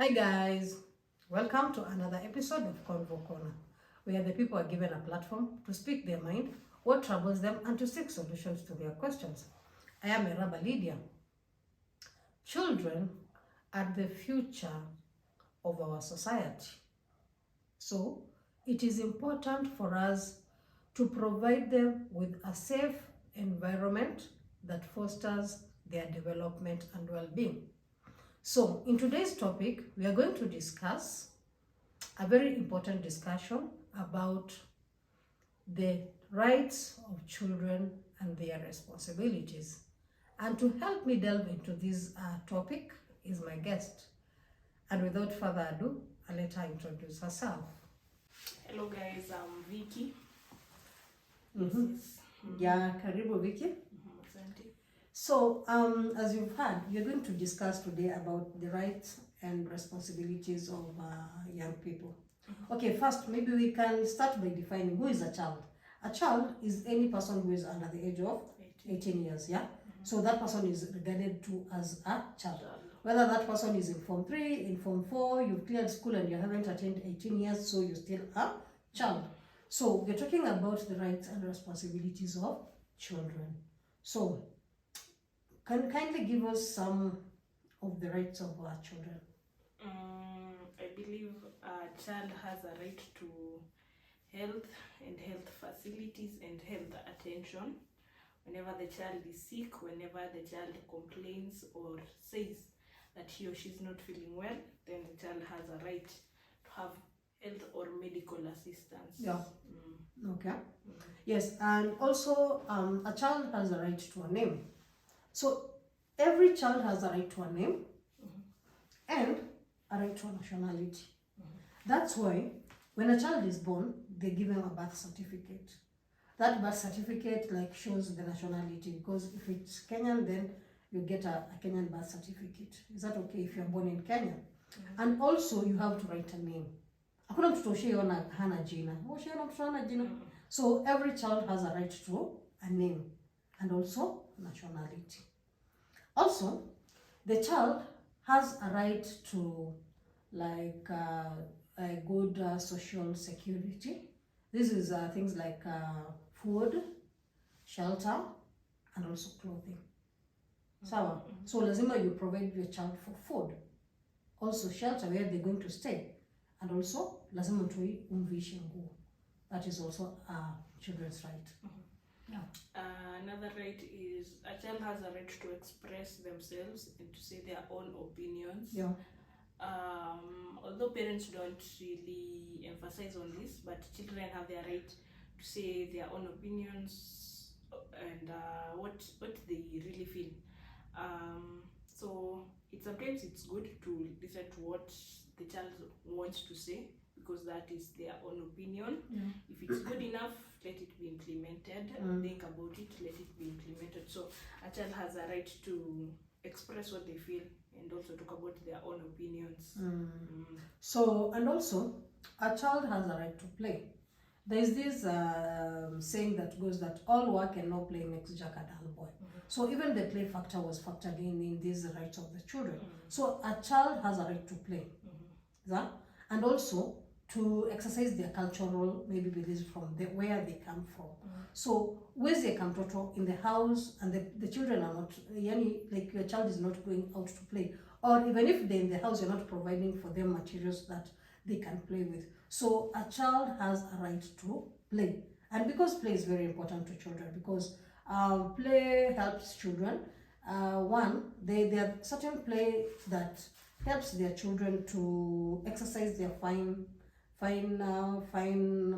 Hi guys, welcome to another episode of Convo Corner, where the people are given a platform to speak their mind, what troubles them, and to seek solutions to their questions. I am Eraba Lydia. Children are the future of our society. So, it is important for us to provide them with a safe environment that fosters their development and well-being. So, in today's topic, we are going to discuss a very important discussion about the rights of children and their responsibilities. And to help me delve into this topic is my guest. And without further ado, I'll let her introduce herself. Hello guys, I'm Vicky. Mhm. Yes. Yeah, karibu Vicky. Asante. So, as you've heard, we're going to discuss today about the rights and responsibilities of young people. Okay, first, maybe we can start by defining who is a child. A child is any person who is under the age of 18 years, yeah? So that person is regarded to as a child. Whether that person is in Form 3, in Form 4, you've cleared school and you haven't attained 18 years, so you're still a child. So we're talking about the rights and responsibilities of children. So, can you kindly give us some of the rights of our children? I believe a child has a right to health and health facilities and health attention. Whenever the child is sick, whenever the child complains or says that he or she is not feeling well, then the child has a right to have health or medical assistance. Yeah. Okay. Yes, and also a child has a right to a name. So every child has a right to a name and a right to a nationality. That's why when a child is born, they give him a birth certificate. That birth certificate shows the nationality, because if it's Kenyan, then you get a Kenyan birth certificate. Is that okay if you're born in Kenya? And also you have to write a name. Hakuna mtoto ushaona hana jina. Ushaona mtoto hana jina? So every child has a right to a name and also nationality. Also, the child has a right to a good social security. This is things like food, shelter, and also clothing. Sawa. So lazima you provide your child for food, also shelter where they're going to stay, and also lazima mtoi umvishe nguo. That is also a children's right. Another right is a child has a right to express themselves and to say their own opinions. Yeah. Although parents don't really emphasize on this, but children have their right to say their own opinions and what they really feel. So sometimes it's good to listen to what the child wants to say, because that is their own opinion. If it's good enough, let it be implemented. Think about it, let it be implemented. So a child has a right to express what they feel and also talk about their own opinions. So, and also a child has a right to play. There's this saying that goes that all work and no play makes Jack a dull boy. So even the play factor was factored in these rights of the children. So a child has a right to play. Yeah? And also to exercise their cultural maybe beliefs from where they come from. So where's come toto in the house, and the children are not, like your child is not going out to play, or even if they're in the house, you're not providing for them materials that they can play with. So a child has a right to play, and because play is very important to children, because play helps children. One, there are certain play that helps their children to exercise their fine motor, fine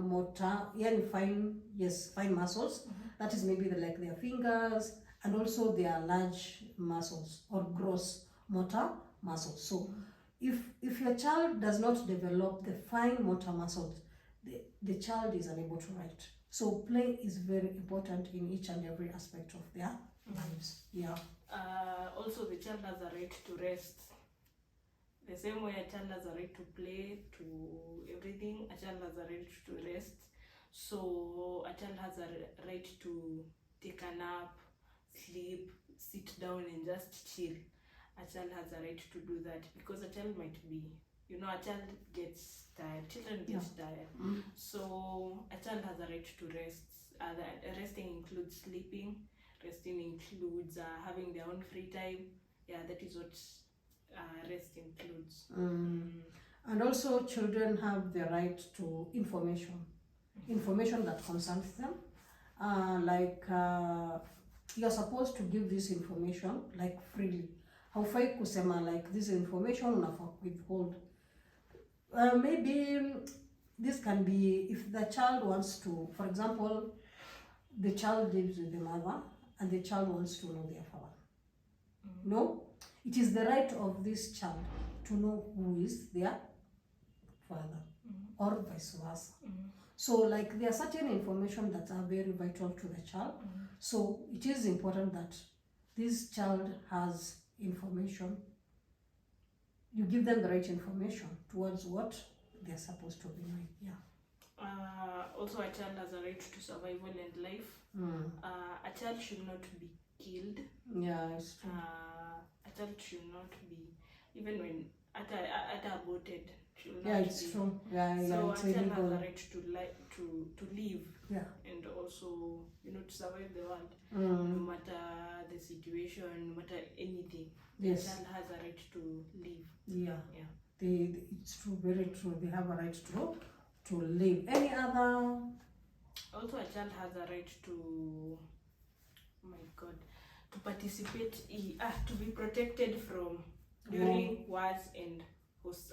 muscles. That is maybe like their fingers, and also their large muscles or gross motor muscles. So if your child does not develop the fine motor muscles, the child is unable to write. So play is very important in each and every aspect of their lives. Yeah. Also, the child has a right to rest. The same way a child has a right to play, to everything, a child has a right to rest. So a child has a right to take a nap, sleep, sit down and just chill. a child has a right to do that, because a child might be, a child gets tired, children get tired. So a child has a right to rest. Resting includes sleeping, resting includes having their own free time. Yeah, that is what rest includes. And also children have the right to information that concerns them. You're supposed to give this information like freely. Haufai kusema like this information unafaa withhold. Maybe this can be if the child wants to, for example, the child lives with the mother and the child wants to know their father. No, it is the right of this child to know who is their father, or vice versa. So like there are certain information that are very vital to the child. So it is important that this child has information. You give them the right information towards what they're supposed to be knowing. Also, a child has a right to survival and life. A child should not be killed. Yeah, it's true. A child should not be, even when aborted. It's true. So it's a child illegal. has a right to live. And also, to survive the world, no matter the situation, no matter anything. Yes. A child has a right to live. It's true, very true. They have a right to live. Any other? Also, a child has a right to, to participate, to be protected from during wars and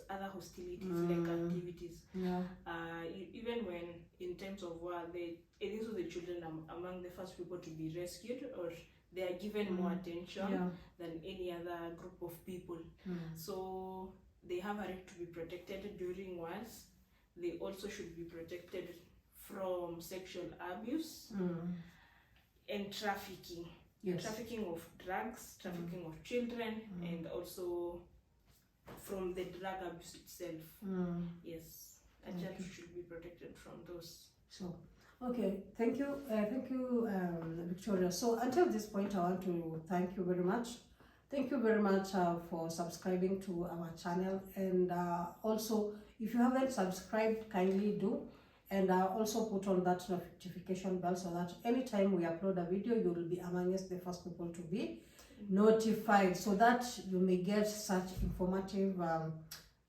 other hostilities, like activities. Even when in times of war, these are the children among the first people to be rescued, or they are given more attention than any other group of people. So they have a right to be protected during wars. They also should be protected from sexual abuse and trafficking. Trafficking of drugs, trafficking of children, and also from the drug abuse itself. Yes, a child should be protected from those. So, okay, thank you, Victoria. So until this point, I want to thank you very much. Thank you very much for subscribing to our channel, and also if you haven't subscribed, kindly do, and also put on that notification bell so that anytime we upload a video, you will be amongst the first people to be notified, so that you may get such informative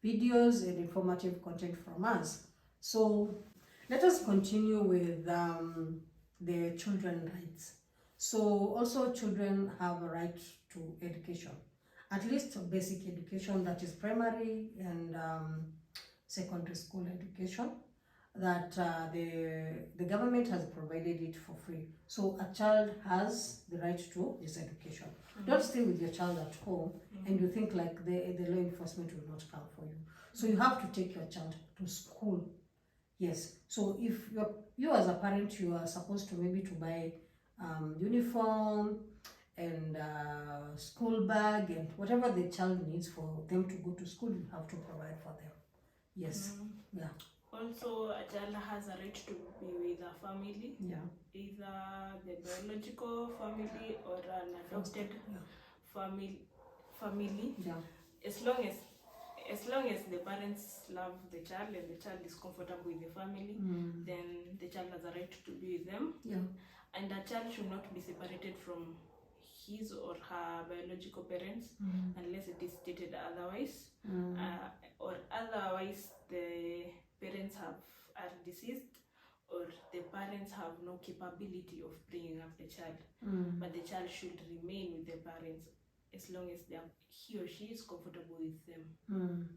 videos and informative content from us. So let us continue with the children's rights. So also children have a right to education, at least basic education, that is primary and secondary school education, that the government has provided it for free. So a child has the right to this education. Don't stay with your child at home and you think like the law enforcement will not come for you. So you have to take your child to school. Yes. So if you as a parent, you are supposed to maybe to buy uniform and school bag and whatever the child needs for them to go to school, you have to provide for them. Yes. Also, a child has a right to be with a family, either the biological family or an adopted family. As long as the parents love the child and the child is comfortable with the family, then the child has a right to be with them. And a child should not be separated from his or her biological parents unless it is stated otherwise, or otherwise the parents are deceased, or the parents have no capability of bringing up the child, but the child should remain with the parents as long as he or she is comfortable with them.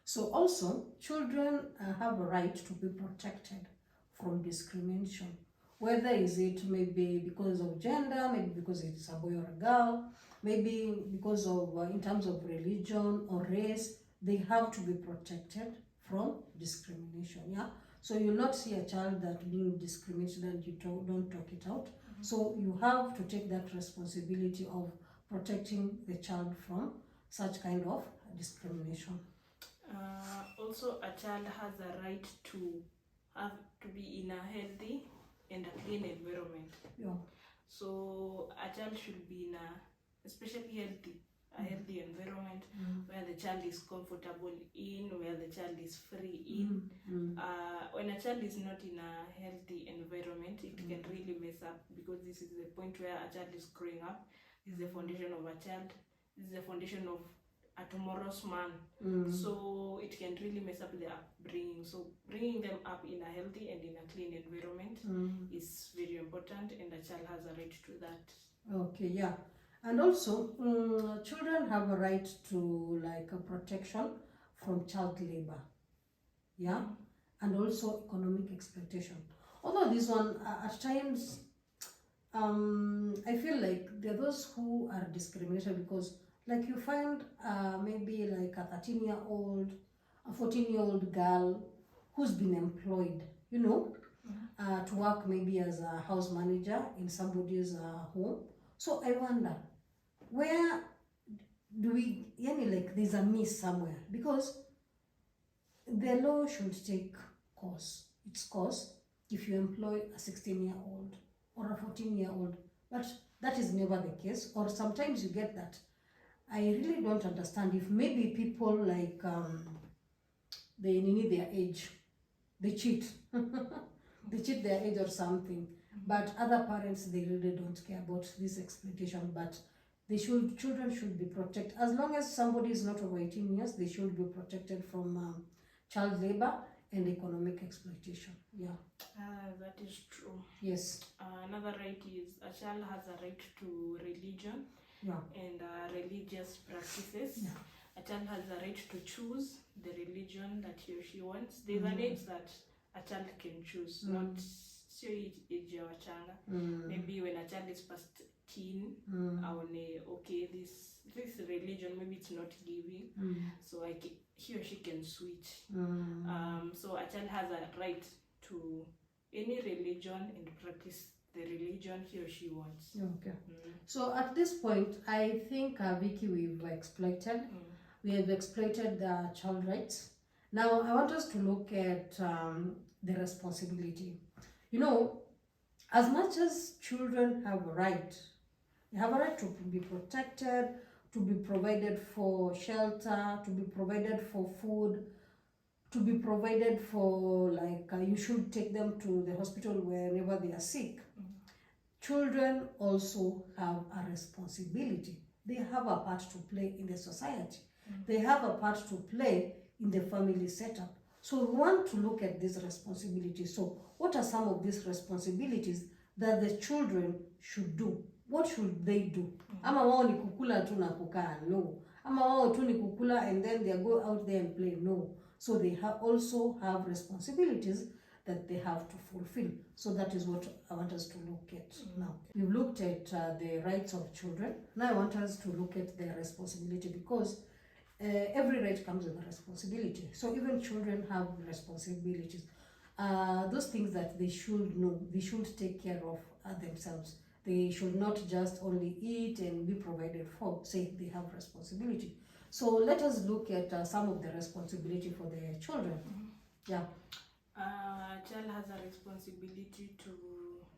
So also children have a right to be protected from discrimination, whether is it maybe because of gender, maybe because it's a boy or a girl, maybe because of in terms of religion or race. They have to be protected from discrimination. So you'll not see a child that being discriminated and you don't talk it out. So you have to take that responsibility of protecting the child from such kind of discrimination. Also, a child has a right to be in a healthy and a clean environment. So a child should be in a especially healthy a healthy environment where the child is comfortable in, where the child is free in. When a child is not in a healthy environment, it can really mess up, because this is the point where a child is growing up. This is the foundation of a child. This is the foundation of a tomorrow's man. So it can really mess up their upbringing. So bringing them up in a healthy and in a clean environment is very important, and a child has a right to that. Okay, yeah. And also, children have a right to like a protection from child labor, yeah, and also economic exploitation. Although this one, at times, I feel like there are those who are discriminated, because like you find maybe like a 13-year-old, a 14-year-old girl who's been employed, you know, to work maybe as a house manager in somebody's home. So I wonder, where do we, like there's a miss somewhere, because the law should take its course if you employ a 16-year-old or a 14-year-old, but that is never the case. Or sometimes you get that. I really don't understand if maybe people like they need their age, they cheat, they cheat their age or something. But other parents, they really don't care about this exploitation. But children should be protected. As long as somebody is not over 18 years, they should be protected from child labor and economic exploitation. Yeah. That is true. Yes. Another right is a child has a right to religion and religious practices. Yeah. A child has a right to choose the religion that he or she wants. There's an age that a child can choose, not sio age ya wachanga. Maybe when a child is past teen, okay, this religion, maybe it's not giving, so he or she can switch. So a child has a right to any religion and practice the religion he or she wants. Okay. So at this point, I think Vicky, we have exploited the child rights. Now I want us to look at the responsibility. You know, as much as children have a right, they have a right to be protected, to be provided for shelter, to be provided for food, to be provided for, like, you should take them to the hospital whenever they are sick. Children also have a responsibility. They have a part to play in the society. They have a part to play in the family setup. So we want to look at this responsibility. So what are some of these responsibilities that the children should do? What should they do? Ama wao ni kukula tu na kukaa? No. Ama wao tu ni kukula and then they go out there and play? No. So they also have responsibilities that they have to fulfill. So that is what I want us to look at now. We've looked at the rights of children. Now I want us to look at their responsibility, because every right comes with a responsibility. So even children have responsibilities. Those things that they should know, they should take care of themselves. They should not just only eat and be provided for. Say they have responsibility. So let us look at some of the responsibility for the children. Yeah. A child has a responsibility to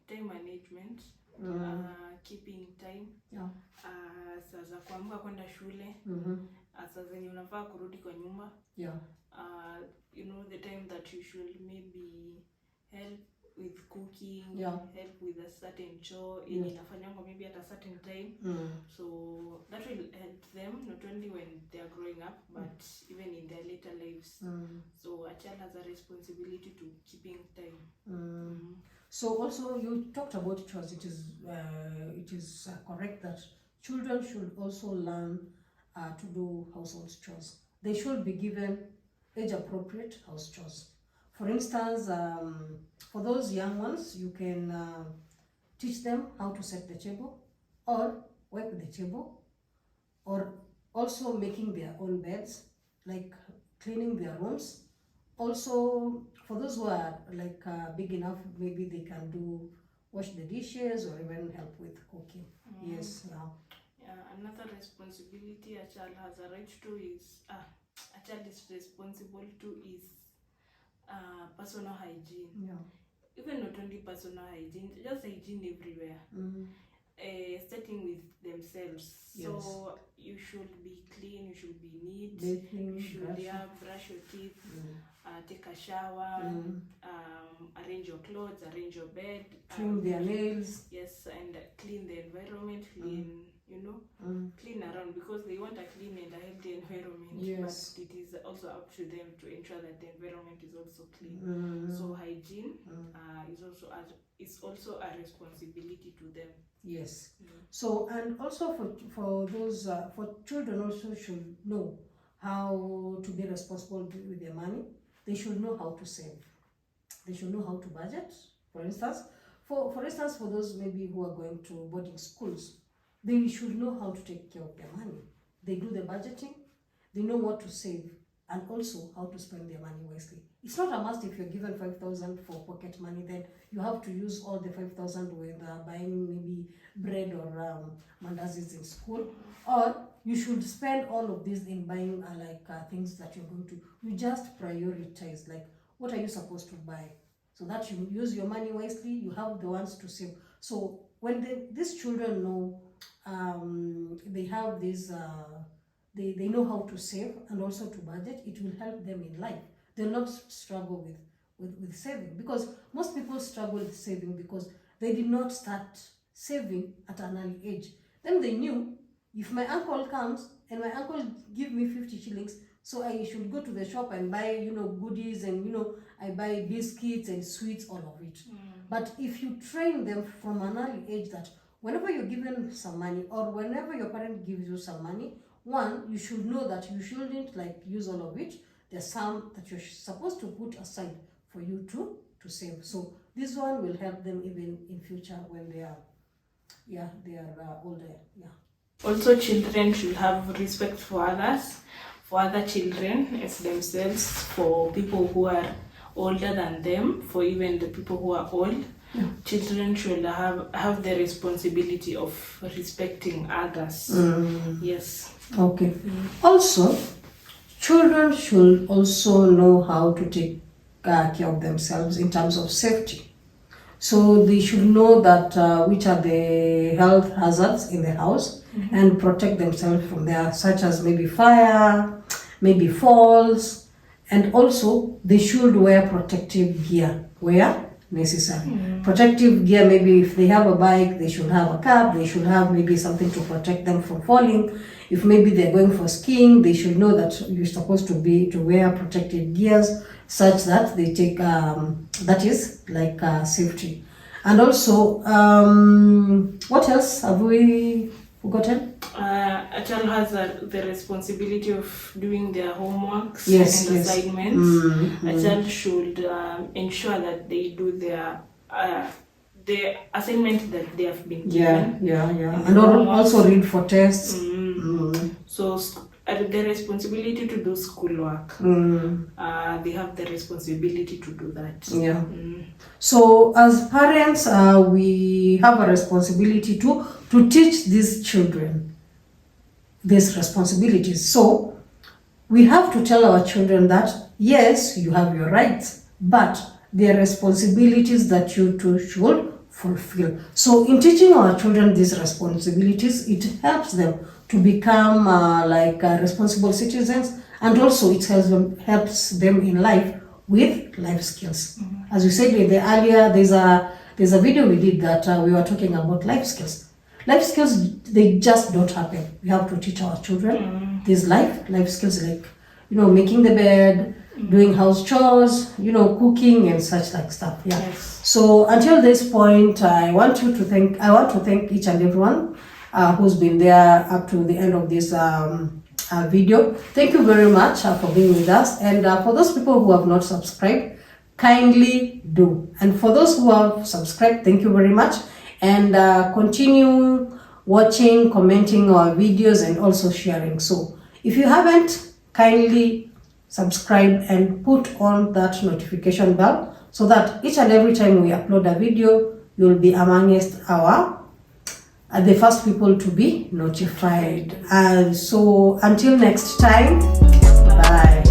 time management, keeping time. Yeah. Saa za kuamka kwenda shule, saa zenye unafaa kurudi kwa nyumba. Yeah. You know, the time that you should maybe help with cooking, help with a certain chore, inafanywa maybe at a certain time. So that will help them not only when they are growing up, but even in their later lives. So a child has a responsibility to keeping time. So also you talked about chores. It is correct that children should also learn to do household chores. They should be given age-appropriate house chores. For instance, for those young ones, you can teach them how to set the table, or wipe the table, or also making their own beds, like cleaning their rooms. Also, for those who are like big enough, maybe they can wash the dishes or even help with cooking. Yes. Another responsibility a child has a right to is a child is responsible to is personal hygiene. Even not only personal hygiene, just hygiene everywhere. starting with themselves. Yes. So you should be clean, you should be neat, Bathing, you should brushing. brush your teeth, Mm. take a shower, arrange your clothes, arrange your bed, Trim their nails. yes, and clean the environment, clean, clean around, because they want a clean and a healthy environment. Yes. But it is also up to them to ensure that the environment is also clean. So hygiene is also a responsibility to them. Yes. So, and also for those for children also should know how to be responsible with their money. They should know how to save. They should know how to budget. For instance, for those maybe who are going to boarding schools, they should know how to take care of their money. They do the budgeting. They know what to save and also how to spend their money wisely. It's not a must if you're given 5,000 for pocket money, then you have to use all the 5,000 with buying maybe bread or mandazis in school, or you should spend all of this in buying things that you're going to. You just prioritize, like what are you supposed to buy, so that you use your money wisely. You have the ones to save. So when these children know, they have this. They know how to save and also to budget, it will help them in life. They'll not struggle with saving, because most people struggle with saving because they did not start saving at an early age. Then they knew, if my uncle comes and my uncle give me 50 shillings, so I should go to the shop and buy, goodies, and I buy biscuits and sweets, all of it. But if you train them from an early age that whenever you're given some money, or whenever your parent gives you some money, one, you should know that you shouldn't use all of it. There's some that you're supposed to put aside for you to save. So this one will help them even in future when they are older. Yeah. Also, children should have respect for others, for other children as themselves, for people who are older than them, for even the people who are old. Yeah. Children should have the responsibility of respecting others. Yes. Okay. Also, children should also know how to take care of themselves in terms of safety. So they should know that which are the health hazards in the house, and protect themselves from there, such as maybe fire, maybe falls, and also they should wear protective gear where necessary. Protective gear, maybe if they have a bike, they should have a cap, they should have maybe something to protect them from falling. If maybe they're going for skiing, they should know that you're supposed to wear protective gears such that they take, that is like safety. And also, what else have we forgotten? A child has the responsibility of doing their homeworks and assignments. A child should ensure that they do the assignment that they have been given. Yeah. And also read for tests. So the responsibility to do schoolwork, they have the responsibility to do that. Yeah. So as parents, we have a responsibility to teach these children these responsibilities. So we have to tell our children that yes, you have your rights, but there are responsibilities that you too should fulfill. So in teaching our children these responsibilities, it helps them to become responsible citizens, and also it helps them in life with life skills. As we said earlier, there's a video we did that we were talking about life skills. Life skills, they just don't happen. We have to teach our children these life skills, like making the bed, doing house chores, cooking and such like stuff. Yeah. Yes. So until this point, I want to thank each and everyone who's been there up to the end of this video. Thank you very much for being with us. And for those people who have not subscribed, kindly do. And for those who have subscribed, thank you very much. And continue watching, commenting our videos, and also sharing. So if you haven't, kindly subscribe and put on that notification bell, so that each and every time we upload a video, you'll be amongst the first people to be notified. And so until next time, bye.